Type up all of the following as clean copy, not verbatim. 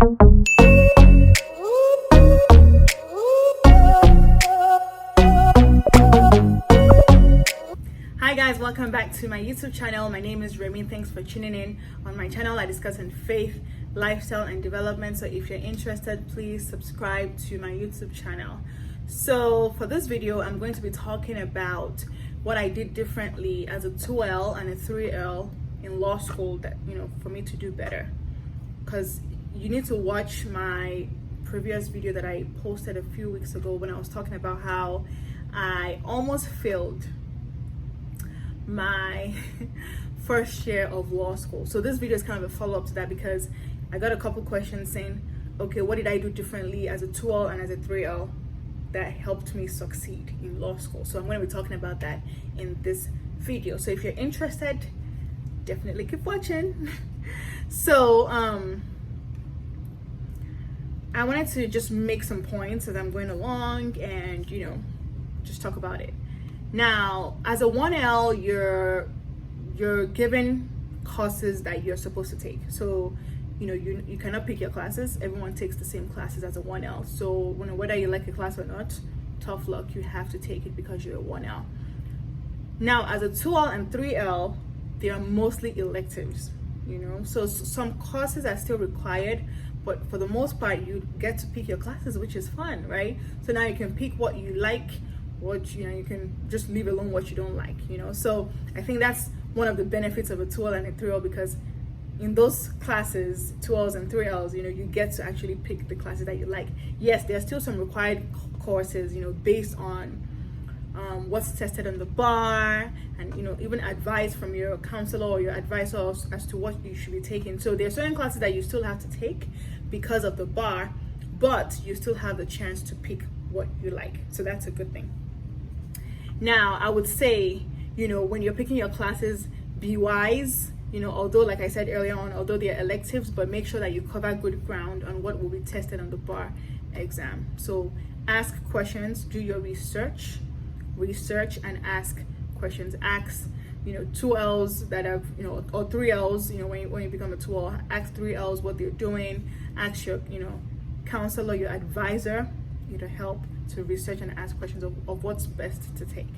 Hi guys, welcome back to my YouTube channel. My name is Remi. Thanks for tuning in. On my channel I discuss in faith, lifestyle and development, so if you're interested, please subscribe to my YouTube channel. So for this video I'm going to be talking about what I did differently as a 2L and a 3L in law school, that for me to do better, because you need to watch my previous video that I posted a few weeks ago when I was talking about how I almost failed my first year of law school. So this video is kind of a follow-up to that, because I got a couple questions saying, okay, what did I do differently as a 2L and as a 3L that helped me succeed in law school? So I'm going to be talking about that in this video. So if you're interested, definitely keep watching. So I wanted to just make some points as I'm going along and just talk about it. Now, as a 1L, you're given courses that you're supposed to take. So, you cannot pick your classes. Everyone takes the same classes as a 1L. So, whether you like a class or not, tough luck, you have to take it because you're a 1L. Now, as a 2L and 3L, they are mostly electives. So some courses are still required, but for the most part, you get to pick your classes, which is fun, right? So now you can pick what you like. What you can just leave alone what you don't like. So I think that's one of the benefits of a 2L and a 3L, because in those classes, 2Ls and 3Ls, you get to actually pick the classes that you like. Yes, there's still some required courses, based on what's tested on the bar, and even advice from your counselor or your advisor as to what you should be taking. So there are certain classes that you still have to take because of the bar, but you still have the chance to pick what you like. So that's a good thing. Now, I would say, when you're picking your classes, be wise, although, like I said earlier on, although they're electives, but make sure that you cover good ground on what will be tested on the bar exam. So ask questions, do your research and ask questions. Ask, 2Ls that have, or 3Ls, when you become a 2L, ask 3Ls what they're doing. Ask your, counselor, your advisor, to help to research and ask questions of what's best to take.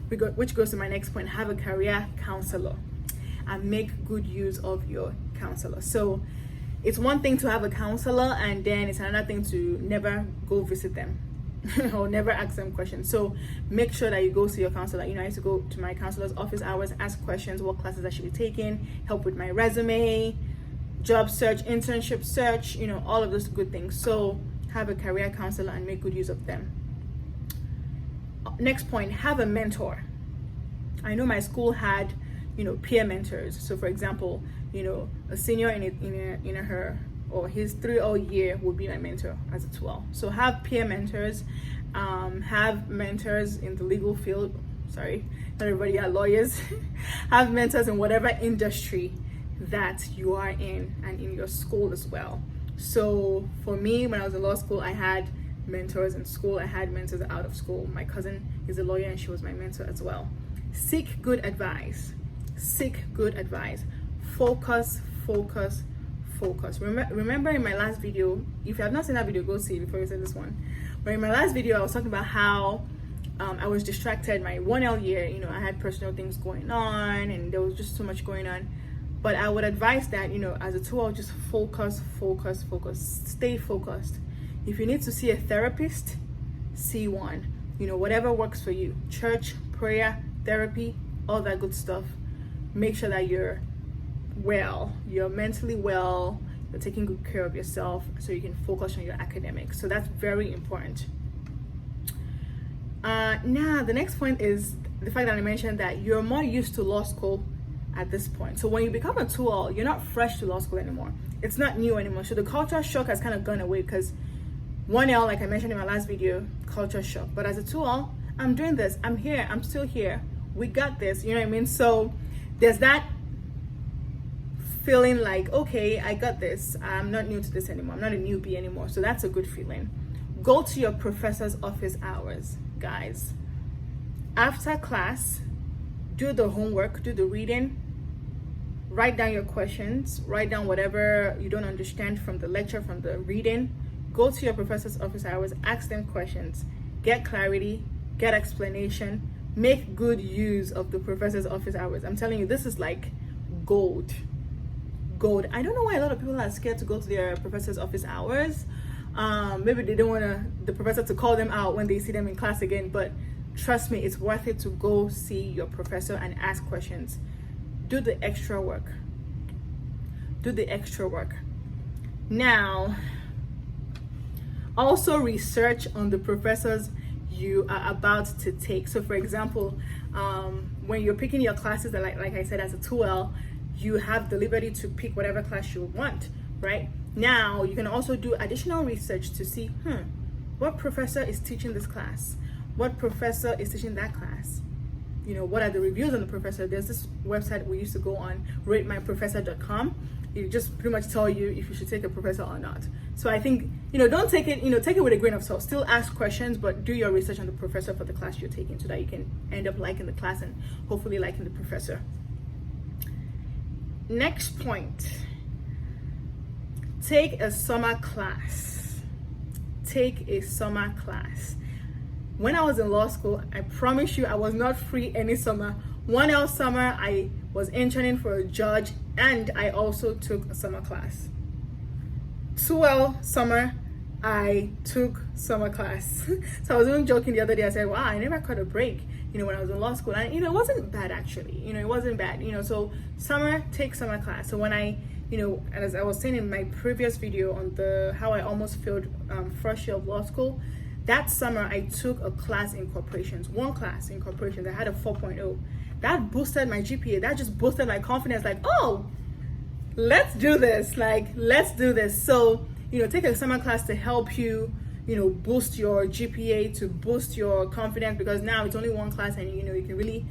Which goes to my next point: have a career counselor and make good use of your counselor. So it's one thing to have a counselor, and then it's another thing to never go visit them or never ask them questions. So make sure that you go see your counselor. I used to go to my counselor's office hours, ask questions, what classes I should be taking, help with my resume, job search, internship search, all of those good things. So have a career counselor and make good use of them. Next point, have a mentor. I know my school had, peer mentors. So for example, a senior in her or his 3L year would be my mentor as a 2L. So have peer mentors, have mentors in the legal field. Sorry, not everybody are lawyers. Have mentors in whatever industry that you are in and in your school as well. So for me, when I was in law school, I had mentors in school, I had mentors out of school. My cousin is a lawyer and she was my mentor as well. Seek good advice. Focus. Remember in my last video, if you have not seen that video, go see it before you see this one. But in my last video, I was talking about how I was distracted my 1L year. I had personal things going on and there was just so much going on. But I would advise that, as a 2L, just focus, stay focused. If you need to see a therapist, see one. Whatever works for you. Church, prayer, therapy, all that good stuff. Make sure that you're well, you're mentally well, you're taking good care of yourself so you can focus on your academics. So that's very important. Now, the next point is the fact that I mentioned that you're more used to law school at this point. So when you become a 2L, you're not fresh to law school anymore. It's not new anymore. So the culture shock has kind of gone away, because 1L, like I mentioned in my last video, culture shock. But as a 2L, I'm doing this. I'm here. I'm still here. We got this. You know what I mean? So there's that feeling like, okay, I got this. I'm not new to this anymore. I'm not a newbie anymore. So that's a good feeling. Go to your professor's office hours, guys. After class, do the homework, do the reading, write down your questions, write down whatever you don't understand from the lecture, from the reading. Go to your professor's office hours, ask them questions, get clarity, get explanation, make good use of the professor's office hours. I'm telling you, this is like gold. Gold. I don't know why a lot of people are scared to go to their professor's office hours. Maybe they don't want the professor to call them out when they see them in class again, but trust me, it's worth it to go see your professor and ask questions. Do the extra work. Do the extra work. Now, also research on the professors you are about to take. So for example, when you're picking your classes, like I said, as a 2L, you have the liberty to pick whatever class you want, right? Now, you can also do additional research to see, what professor is teaching this class? What professor is teaching that class? You know, what are the reviews on the professor? There's this website we used to go on, ratemyprofessor.com. It just pretty much tell you if you should take a professor or not. So I think, don't take it, take it with a grain of salt. Still ask questions, but do your research on the professor for the class you're taking so that you can end up liking the class and hopefully liking the professor. Next point, take a summer class. Take a summer class. When I was in law school, I promise you I was not free any summer. 1L summer, I was interning for a judge and I also took a summer class. 2L summer, I took summer class. So I was even joking the other day. I said, wow, I never caught a break, when I was in law school. And, it wasn't bad actually. It wasn't bad. So summer, take summer class. So when I, as I was saying in my previous video on how I almost failed first year of law school, that summer I took a class in corporations, one class in corporations. I had a 4.0. That boosted my GPA. That just boosted my confidence. Like, oh, let's do this. Let's do this. So, take a summer class to help you, boost your GPA, to boost your confidence, because now it's only one class and, you can really,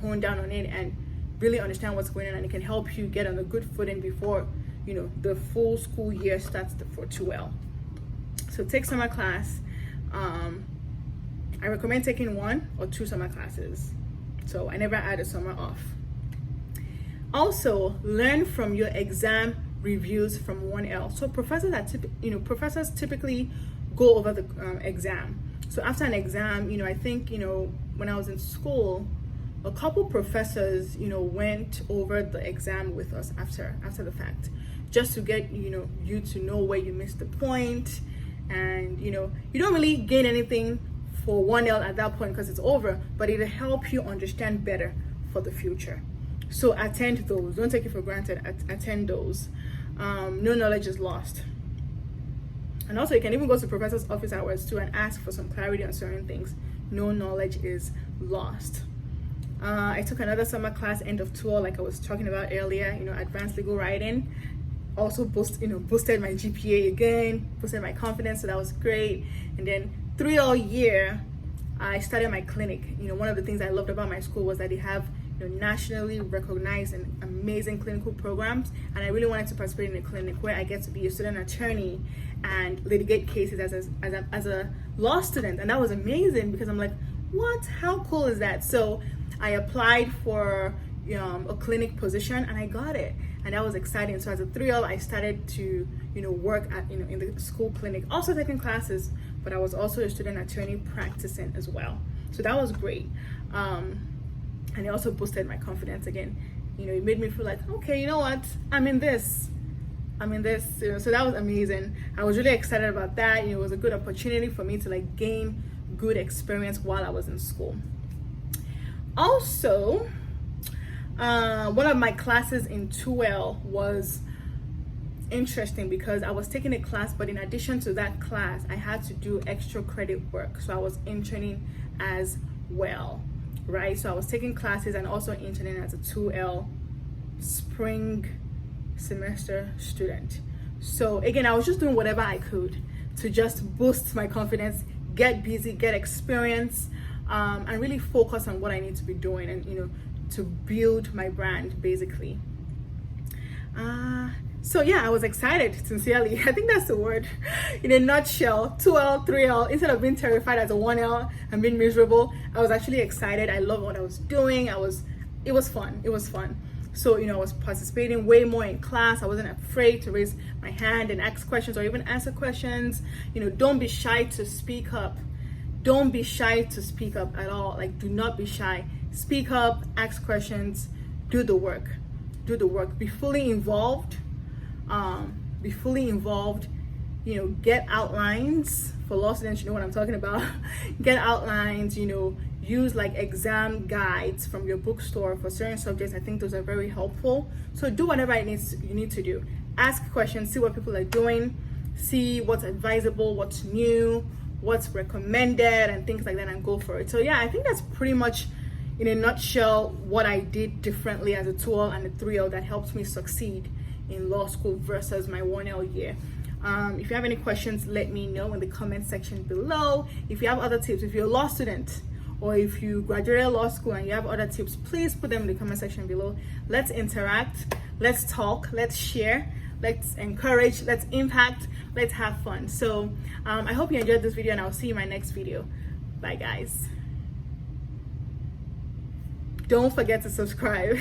hone down on it and really understand what's going on, and it can help you get on a good footing before, the full school year starts for 2L. So take summer class. I recommend taking 1 or 2 summer classes. So I never add a summer off. Also, learn from your exam reviews from 1L. So professors typically go over the exam. So after an exam, I think, when I was in school, a couple professors, went over the exam with us after the fact, just to get, you to know where you missed the point. And, you don't really gain anything for 1L at that point because it's over, but it'll help you understand better for the future. So attend those. Don't take it for granted. Attend those. No knowledge is lost. And also, you can even go to professor's office hours too and ask for some clarity on certain things. No knowledge is lost. I took another summer class, end of 2L, like I was talking about earlier, advanced legal writing. Also boosted my GPA again, boosted my confidence, so that was great. And then 3L year, I started my clinic. One of the things I loved about my school was that they have nationally recognized and amazing clinical programs, and I really wanted to participate in a clinic where I get to be a student attorney and litigate cases as a law student. And that was amazing because I'm like, what? How cool is that? So I applied for a clinic position and I got it, and that was exciting. So as a 3L, I started to work at in the school clinic, also taking classes, but I was also a student attorney practicing as well. So that was great, and it also boosted my confidence again. It made me feel like, okay, you know what, I'm in this. So that was amazing. I was really excited about that. It was a good opportunity for me to gain good experience while I was in school. Also, one of my classes in 2L was interesting because I was taking a class, but in addition to that class, I had to do extra credit work. So I was interning as well, right? So I was taking classes and also interning as a 2L spring semester student. So again, I was just doing whatever I could to just boost my confidence, get busy, get experience, and really focus on what I need to be doing, and to build my brand basically. So yeah, I was excited, sincerely. I think that's the word in a nutshell. 2L, 3L, instead of being terrified as a 1L and being miserable, I was actually excited. I loved what I was doing. It was fun. So, I was participating way more in class. I wasn't afraid to raise my hand and ask questions or even answer questions. Don't be shy to speak up. Don't be shy to speak up at all. Like, do not be shy. Speak up, ask questions, do the work. Do the work. Be fully involved. Be fully involved. Get outlines. For law students, you know what I'm talking about. Get outlines, use like exam guides from your bookstore for certain subjects. I think those are very helpful. So do whatever you need to do. Ask questions, see what people are doing, see what's advisable, what's new, what's recommended, and things like that, and go for it. So yeah, I think that's pretty much in a nutshell what I did differently as a 2L and a 3L that helped me succeed in law school versus my 1L year. If you have any questions, let me know in the comment section below. If you have other tips, if you're a law student or if you graduated law school and you have other tips, please put them in the comment section below. Let's interact, let's talk, let's share, let's encourage, let's impact, let's have fun. So I hope you enjoyed this video, and I'll see you in my next video. Bye guys. Don't forget to subscribe.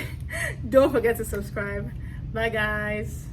Don't forget to subscribe. Bye guys.